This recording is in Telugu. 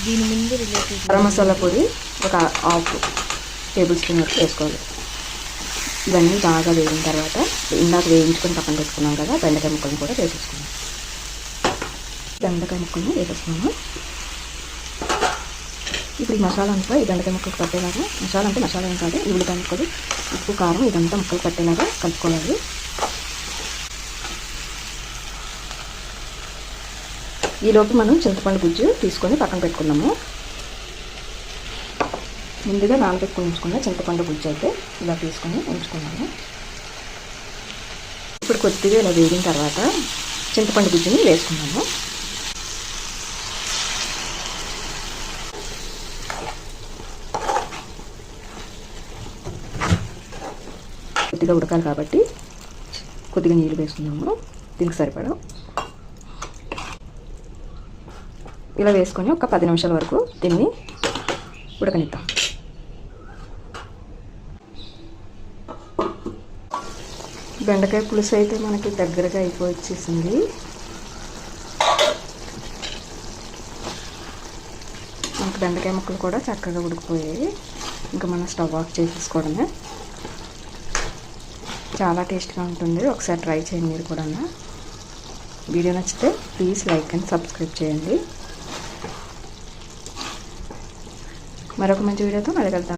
దీని ముందు రిలేటెడ్ గరం మసాలా పొడి ఒక 1/2 టేబుల్ స్పూన్ వరకు వేసుకోవాలి. ఇవన్నీ బాగా వేగిన తర్వాత ఇందాక వేయించుకొని పక్కన పెట్టుకున్నాం కదా బెండకాయ ముక్కలను కూడా వేసేసుకున్నాం. బెండకాయ ముక్కలను వేసేసుకున్నాము. ఇప్పుడు ఈ మసాలా అంతా ఈ బెండకాయ ముక్కలు పట్టేలాగా, మసాలా అంటే మసాలా ఏం కాదు, ఈ ఉల్లిపాయ ముక్కలు, ఉప్పు, కారం ఇదంతా ముక్కలు పట్టేలాగా కలుపుకోవాలి. ఈలోపు మనం చింతపండు గుజ్జు తీసుకొని పక్కన పెట్టుకున్నాము. ముందుగా నానబెట్టుకుని ఉంచుకున్న చింతపండు గుజ్జు అయితే ఇలా తీసుకొని ఉంచుకున్నాము. ఇప్పుడు కొద్దిగా ఇలా వేగిన తర్వాత చింతపండు గుజ్జుని వేసుకున్నాము. కొద్దిగా ఉడకాలి కాబట్టి కొద్దిగా నీళ్ళు వేసుకున్నాము దీనికి సరిపడా. ఇలా వేసుకొని ఒక 10 నిమిషాల వరకు దీన్ని ఉడకనిద్దాం. బెండకాయ పులుసు అయితే మనకి దగ్గరగా అయిపోవచ్చేసింది. మనకి బెండకాయ ముక్కలు కూడా చక్కగా ఉడికిపోయాయి. ఇంకా మనం స్టవ్ ఆఫ్ చేసేసుకోవడమే. చాలా టేస్ట్గా ఉంటుంది. ఒకసారి ట్రై చేయండి మీరు కూడా. వీడియో నచ్చితే ప్లీజ్ లైక్ అండ్ సబ్స్క్రైబ్ చేయండి. మరొక మంచి వీడియోతో మళ్ళీ వెళ్తాం.